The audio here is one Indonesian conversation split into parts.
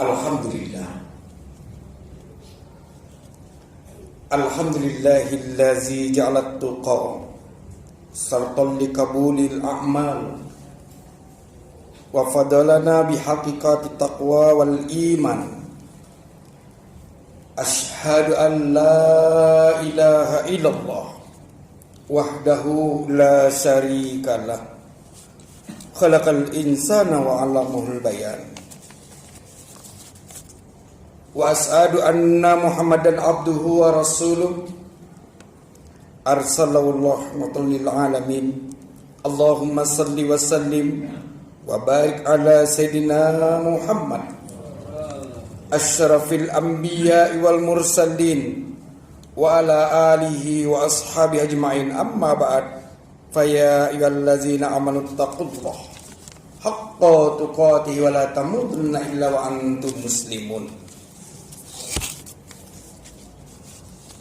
Alhamdulillah. Alhamdulillahillazi ja'alat tuqa sartan likabulil a'mal wa fadalana bihaqiqati taqwa wal iman. Ashhadu an la ilaha illallah wahdahu la syarikalah khalaqal insana wa 'allamahul bayan. Wa as'adu anna Muhammadan abduhu wa rasuluh arsalahu rahmatan lil alamin. Allahumma salli wa sallim wa barik ala sayyidina Muhammad asyrafil anbiya'i wal mursalin wa ala alihi wa ashabihi ajma'in. Amma ba'd, fa ya ayyuhallazina amanu taqullaha haqqa tuqatih wa la tamutunna illa wa antum muslimun.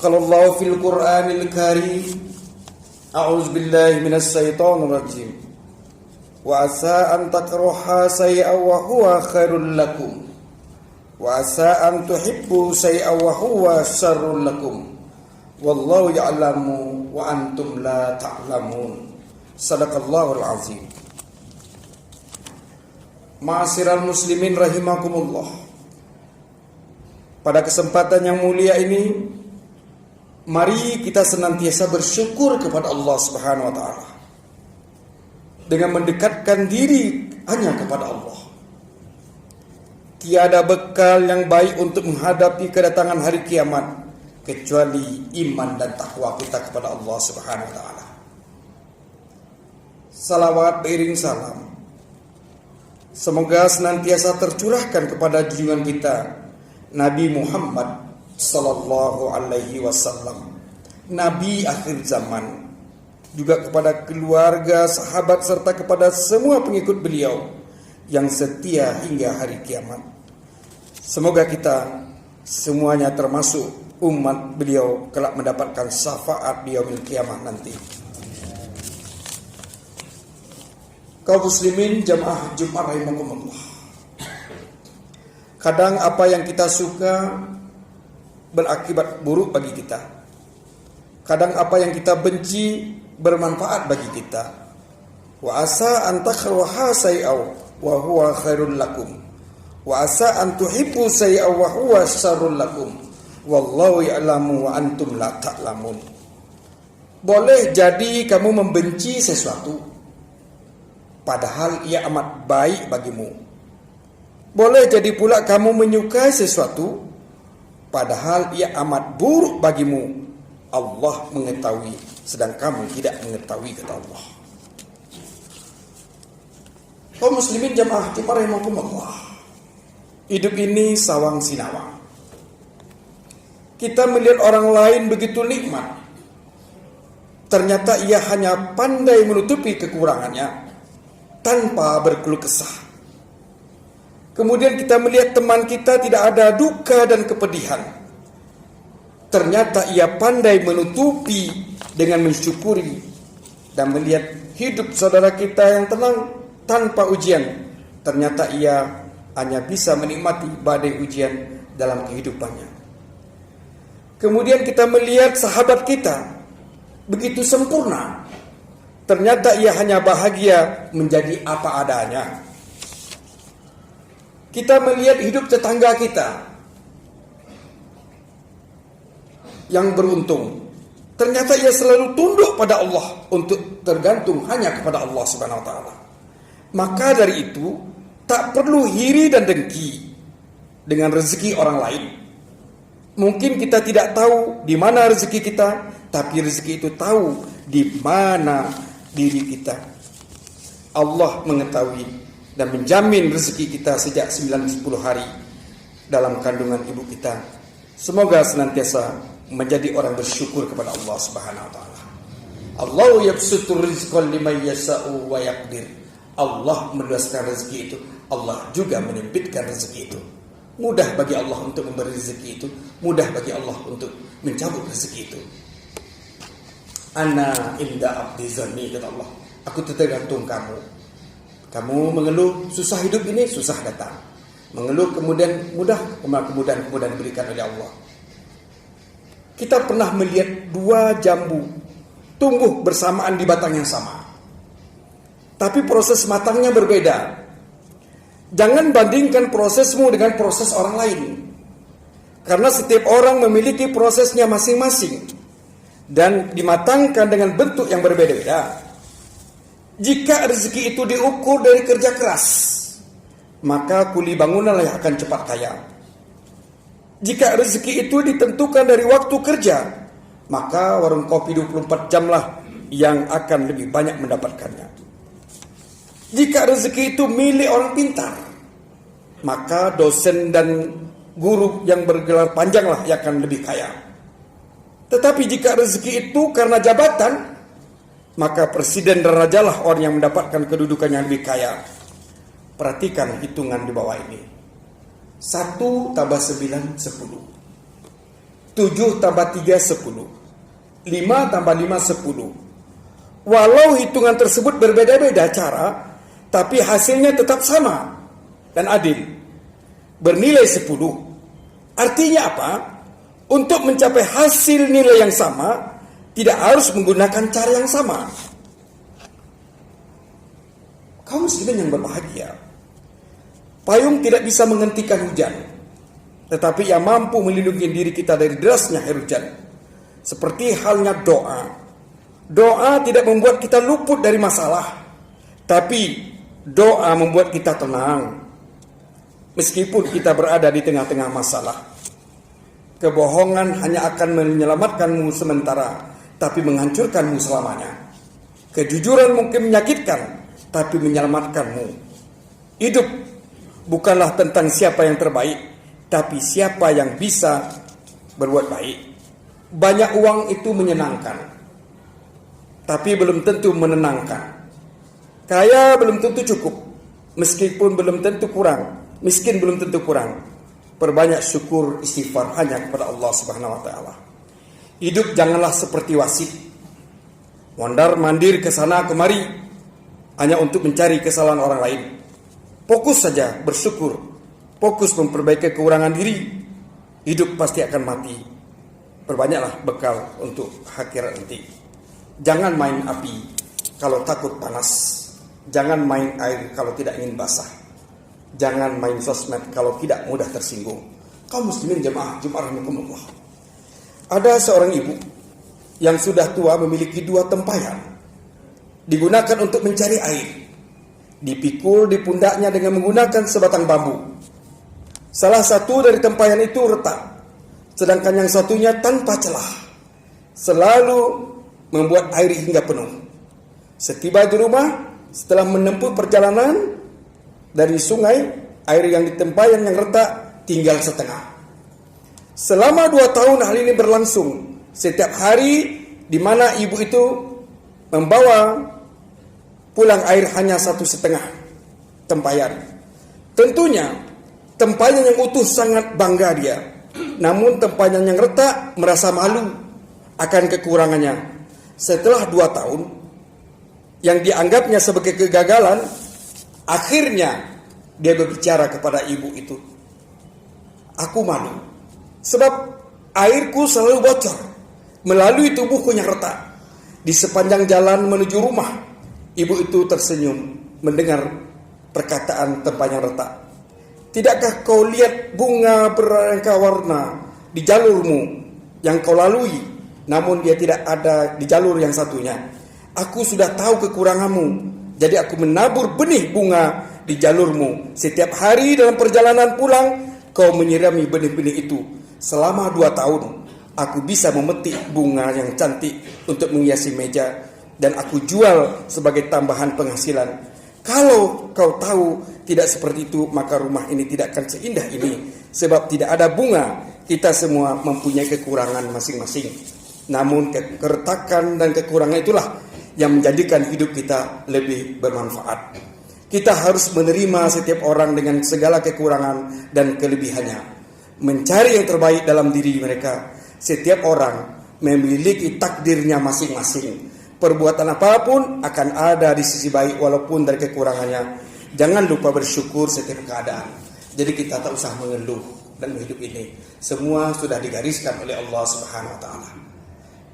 Qala Allah fil Qur'anil Karim, a'udzu billahi minas syaitonir rajim. Wa asa an takraha shay'an wa huwa khairul lakum. Wa asa an tuhibbu shay'an wa huwa syarrul lakum. Wallahu ya'lamu wa antum la ta'lamun. Sadaqallahul azim. Ma'asyiral muslimin rahimakumullah. Pada kesempatan yang mulia ini, mari kita senantiasa bersyukur kepada Allah Subhanahu wa taala dengan mendekatkan diri hanya kepada Allah. Tiada bekal yang baik untuk menghadapi kedatangan hari kiamat kecuali iman dan takwa kita kepada Allah Subhanahu wa taala. Salawat beriring salam semoga senantiasa tercurahkan kepada junjungan kita Nabi Muhammad sallallahu alaihi wasallam, nabi akhir zaman, juga kepada keluarga, sahabat serta kepada semua pengikut beliau yang setia hingga hari kiamat. Semoga kita semuanya termasuk umat beliau kelak mendapatkan syafaat di yaumil kiamat nanti. Kaum muslimin jamaah Jumat rahimakumullah. Kadang apa yang kita suka berakibat buruk bagi kita. Kadang apa yang kita benci bermanfaat bagi kita. Wa asa an takraha shay'an wa huwa khairul lakum. Wa asa an tuhibbu shay'an wa huwa syarrul lakum. Wallahu ya'lamu wa antum la ta'lamun. Boleh jadi kamu membenci sesuatu padahal ia amat baik bagimu. Boleh jadi pula kamu menyukai sesuatu padahal ia amat buruk bagimu. Allah mengetahui sedang kamu tidak mengetahui, kata Allah. Kaum muslimin jamaah rahimakumullah. Hidup ini sawang sinawang. Kita melihat orang lain begitu nikmat, ternyata ia hanya pandai menutupi kekurangannya tanpa berkeluh kesah. Kemudian kita melihat teman kita tidak ada duka dan kepedihan, ternyata ia pandai menutupi dengan mensyukuri, dan melihat hidup saudara kita yang tenang tanpa ujian, ternyata ia hanya bisa menikmati badai ujian dalam kehidupannya. Kemudian kita melihat sahabat kita begitu sempurna, ternyata ia hanya bahagia menjadi apa adanya. Kita melihat hidup tetangga kita yang beruntung, ternyata ia selalu tunduk pada Allah untuk tergantung hanya kepada Allah Subhanahu wa taala. Maka dari itu tak perlu iri dan dengki dengan rezeki orang lain. Mungkin kita tidak tahu di mana rezeki kita, tapi rezeki itu tahu di mana diri kita. Allah mengetahui dan menjamin rezeki kita sejak 9-10 hari dalam kandungan ibu kita. Semoga senantiasa menjadi orang bersyukur kepada Allah Subhanahu wa taala. Allahu yabsutur rizqa liman yasha'u wa yaqdir. Allah meluaskan rezeki itu, Allah juga menyempitkan rezeki itu. Mudah bagi Allah untuk memberi rezeki itu, mudah bagi Allah untuk mencabut rezeki itu. Ana inda abdi zanni, kata Allah, aku tergantung kamu. Kamu mengeluh susah hidup ini, susah datang. Mengeluh kemudian mudah, kemudian diberikan oleh Allah. Kita pernah melihat dua jambu tumbuh bersamaan di batang yang sama, tapi proses matangnya berbeda. Jangan bandingkan prosesmu dengan proses orang lain, karena setiap orang memiliki prosesnya masing-masing dan dimatangkan dengan bentuk yang berbeda-beda. Jika rezeki itu diukur dari kerja keras, maka kuli bangunanlah yang akan cepat kaya. Jika rezeki itu ditentukan dari waktu kerja, maka warung kopi 24 jam lah yang akan lebih banyak mendapatkannya. Jika rezeki itu milik orang pintar, maka dosen dan guru yang bergelar panjang lah yang akan lebih kaya. Tetapi jika rezeki itu karena jabatan, maka presiden dan rajalah orang yang mendapatkan kedudukan yang lebih kaya. Perhatikan hitungan di bawah ini. 1 tambah 9, 10. 7 tambah 3, 10. 5 tambah 5, 10. Walau hitungan tersebut berbeda-beda cara, tapi hasilnya tetap sama dan adil, bernilai 10. Artinya apa? Untuk mencapai hasil nilai yang sama, tidak harus menggunakan cara yang sama. Kaum muslimin yang berbahagia, payung tidak bisa menghentikan hujan, tetapi ia mampu melindungi diri kita dari derasnya air hujan. Seperti halnya doa. Doa tidak membuat kita luput dari masalah, tapi doa membuat kita tenang. Meskipun kita berada di tengah-tengah masalah, kebohongan hanya akan menyelamatkanmu sementara, tapi menghancurkanmu selamanya. Kejujuran mungkin menyakitkan, tapi menyelamatkanmu. Hidup bukanlah tentang siapa yang terbaik, tapi siapa yang bisa berbuat baik. Banyak uang itu menyenangkan, tapi belum tentu menenangkan. Kaya belum tentu cukup, meskipun belum tentu kurang. Miskin belum tentu kurang. Perbanyak syukur istighfar hanya kepada Allah Subhanahu wa taala. Hidup janganlah seperti wasit, mondar-mandir ke sana kemari hanya untuk mencari kesalahan orang lain. Fokus saja bersyukur, fokus memperbaiki kekurangan diri. Hidup pasti akan mati. Perbanyaklah bekal untuk akhirat nanti. Jangan main api kalau takut panas. Jangan main air kalau tidak ingin basah. Jangan main sosmed kalau tidak mudah tersinggung. Kaum muslimin jemaah Jumat rahimakumullah. Ada seorang ibu yang sudah tua memiliki 2 tempayan. Digunakan untuk mencari air. Dipikul di pundaknya dengan menggunakan sebatang bambu. Salah satu dari tempayan itu retak, sedangkan yang satunya tanpa celah. Selalu membuat air hingga penuh. Setiba di rumah, setelah menempuh perjalanan dari sungai, air yang di tempayan yang retak tinggal setengah. Selama 2 tahun hal ini berlangsung. Setiap hari di mana ibu itu membawa pulang air hanya 1/2 tempayan. Tentunya tempayan yang utuh sangat bangga dia. Namun tempayan yang retak merasa malu akan kekurangannya. Setelah 2 tahun yang dianggapnya sebagai kegagalan, akhirnya dia berbicara kepada ibu itu. Aku malu sebab airku selalu bocor melalui tubuhku yang retak. Di sepanjang jalan menuju rumah, ibu itu tersenyum mendengar perkataan tempayan retak. Tidakkah kau lihat bunga beraneka warna di jalurmu yang kau lalui, namun dia tidak ada di jalur yang satunya? Aku sudah tahu kekuranganmu, jadi aku menabur benih bunga di jalurmu. Setiap hari dalam perjalanan pulang, kau menyirami benih-benih itu. Selama 2 tahun, aku bisa memetik bunga yang cantik untuk menghiasi meja, dan aku jual sebagai tambahan penghasilan. Kalau kau tahu tidak seperti itu, maka rumah ini tidak akan seindah ini. Sebab tidak ada bunga, kita semua mempunyai kekurangan masing-masing. Namun keretakan dan kekurangan itulah yang menjadikan hidup kita lebih bermanfaat. Kita harus menerima setiap orang dengan segala kekurangan dan kelebihannya, mencari yang terbaik dalam diri mereka. Setiap orang memiliki takdirnya masing-masing. Perbuatan apapun akan ada di sisi baik walaupun dari kekurangannya. Jangan lupa bersyukur setiap keadaan. Jadi kita tak usah mengeluh dan hidup ini. Semua sudah digariskan oleh Allah Subhanahu wa taala.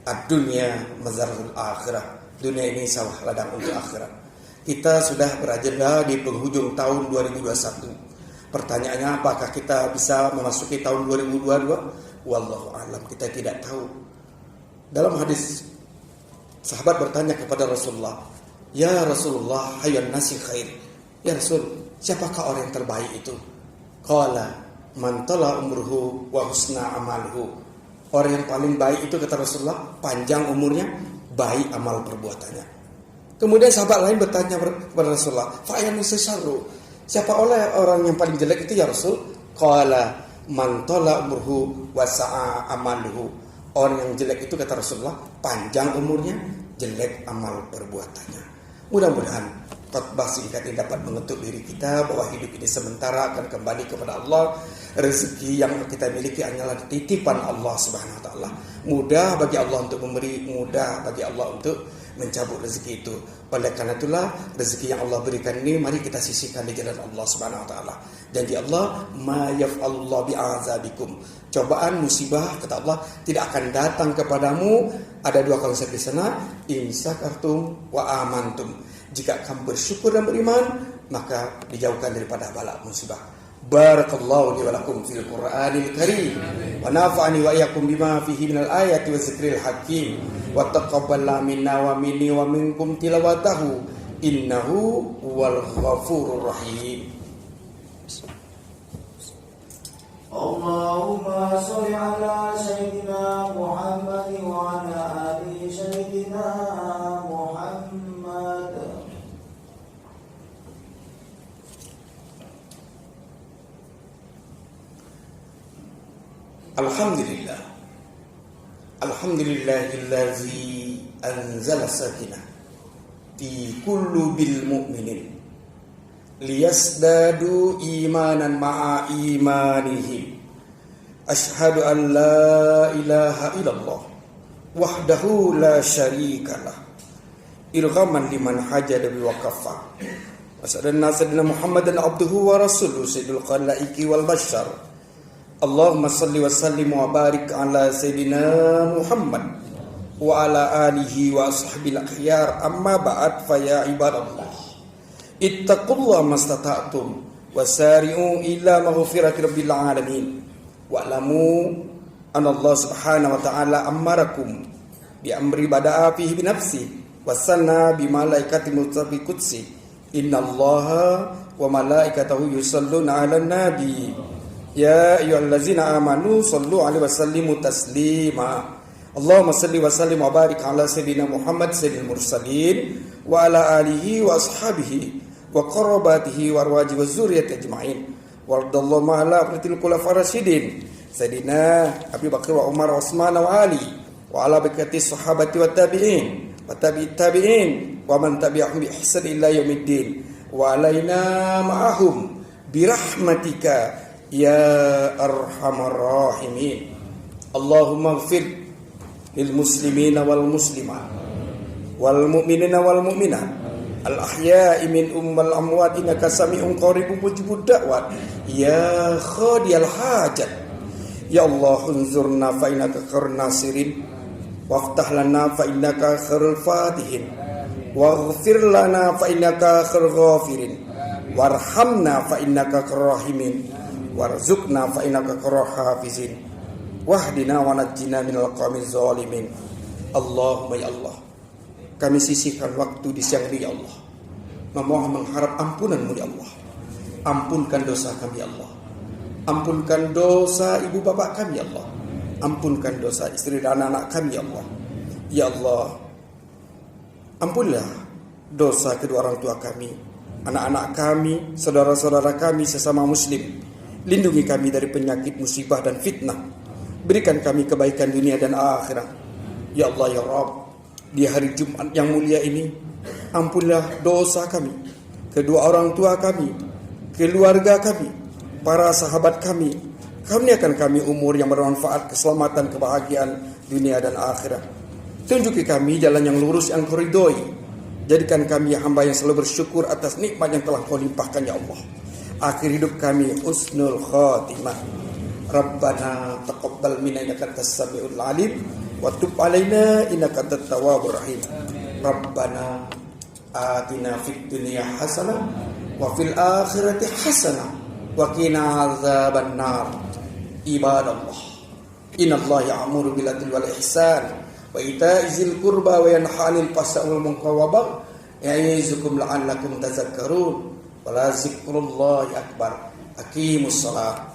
Ad-dunya mazarul akhirah. Dunia ini sawah ladang untuk akhirat. Kita sudah berada di penghujung tahun 2021. Pertanyaannya, apakah kita bisa memasuki tahun 2022? Wallahu a'lam, kita tidak tahu. Dalam hadis, sahabat bertanya kepada Rasulullah, "Ya Rasulullah, hayyun nasi khair." Ya Rasul, siapakah orang yang terbaik itu? Qala man tala umruhu wa husna amaluhu. Orang yang paling baik itu, kata Rasulullah, panjang umurnya, baik amal perbuatannya. Kemudian sahabat lain bertanya kepada Rasulullah, fa'ayanu sesarru, siapa orang yang paling jelek itu ya Rasul? Qala man tala umruhu wa sa'a amaluhu. Orang yang jelek itu, kata Rasulullah, panjang umurnya, jelek amal perbuatannya. Mudah-mudahan khotbah singkat ini dapat mengetuk diri kita bahwa hidup ini sementara, akan kembali kepada Allah. Rezeki yang kita miliki hanyalah titipan Allah Subhanahu wa taala. Mudah bagi Allah untuk memberi, mudah bagi Allah untuk mencabut rezeki itu. Oleh karena itulah rezeki yang Allah berikan ini mari kita sisihkan di jalan Allah Subhanahu wa taala. Janji Allah, ma yaf'alullahu bi'azabikum. Cobaan, musibah, kata Allah, tidak akan datang kepadamu. Ada dua konsep di sana, in syakartum wa amantum. Jika kamu bersyukur dan beriman, maka dijauhkan daripada bala musibah. Barakallahu li wa lakum fil Qur'anil Karim wa nafa'ani wa iyyakum bima fihi minal ayati wa zikril hakim wa taqabbal minna wa minni wa minkum tilawatahu innahu wal ghafurur rahim. Allahumma sholli ala sayyidina Muhammad wa ala ali sayyidina Muhammad. Alhamdulillah. Alhamdulillahillazi anzala sakinah fi qulubil mu'minin liyasdadu imanan ma'a imanihim. Ashhadu an la ilaha illallah wahdahu la syarikalah irghaman liman hajada bi waqafa. Wasallallahu sayyidina Muhammadan abduhu wa rasuluhu sayyidul khalaiqi wal bashar. Allahumma salli wa sallim wa barik ala sayyidina Muhammad wa ala alihi wa ashabil akhyar. Amma ba'd, fa ya ibadallah, ittaqullaha mastata'tum wasari'u ila maghfirati rabbil alamin wa'lamu anna Allah subhanahu wa ta'ala amarakum bi amri bada'a fihi bi nafsi wa sanna bi malaikati mutabi qudsi innallaha wa malaikatahu yusalluna 'alan nabi ya ayyuhallazina amanu sallu 'alaihi wa sallimu taslima. Allahumma salli wa sallim wa barik ala sayyidina Muhammad sayyidil mursalin wa ala alihi wa ashabihi wa qarabatihi wa arwaji wa zurriyyati ajma'in. Wardallahu ma'ala abratil khulafar rasyidin sayyidina Abu Bakar wa Umar wa Utsman wa Ali wa ala bakati sahabati wa tabi'in wa tabi'it tabi'in wa man tabi'ahum bi ihsan ila yaumiddin wa alaina ma'ahum bi rahmatika ya arhamar rahimin. Allahumma ighfir lil muslimina wal muslimat wal mu'minina wal mu'minat al ahya'i minhum wal amwat innaka sami'un qaribun mujibud da'wat ya khadiyal hajat. Ya Allah, unzurna fa innaka khairun nasirin waftah lana fa innaka khairul fatihin waghfir lana fa innaka khairul ghafirin warhamna fa innaka khairur rahimin warzuqna fa innaka khairul hafizin wahdina wa najjina minal qaumiz zalimin. Allahumma ya Allah, kami sisihkan waktu di siang ini ya Allah, memohon mengharap ampunan-Mu ya Allah. Ampunkan dosa kami ya Allah, ampunkan dosa ibu bapak kami ya Allah, ampunkan dosa istri dan anak kami ya Allah. Ya Allah, ampunilah dosa kedua orang tua kami, anak-anak kami, saudara-saudara kami sesama muslim. Lindungi kami dari penyakit, musibah dan fitnah. Berikan kami kebaikan dunia dan akhirat. Ya Allah ya Rabb, di hari Jumat yang mulia ini, ampunilah dosa kami, kedua orang tua kami, keluarga kami, para sahabat kami. Karuniakan kami umur yang bermanfaat, keselamatan, kebahagiaan dunia dan akhirat. Tunjuki kami jalan yang lurus yang Kau ridhoi. Jadikan kami hamba yang selalu bersyukur atas nikmat yang telah Kau limpahkan ya Allah. Akhir hidup kami husnul khatimah. Rabbana taqabbal minna innaka antas samiul alim wa tub alaina innaka antat tawwabur rahim. Rabbana atina fid dunya hasanah wa fil akhirati hasanah wa qina adzaban nar. Ibadallah, innallaha ya'muru bil adli wal ihsan wa ita'i dzil qurba wa yanha 'anil fahsya'i wal munkari wal baghi ya'izukum la'allakum tadhakkarun. Wala zikrullahi akbar. Aqimus shalah.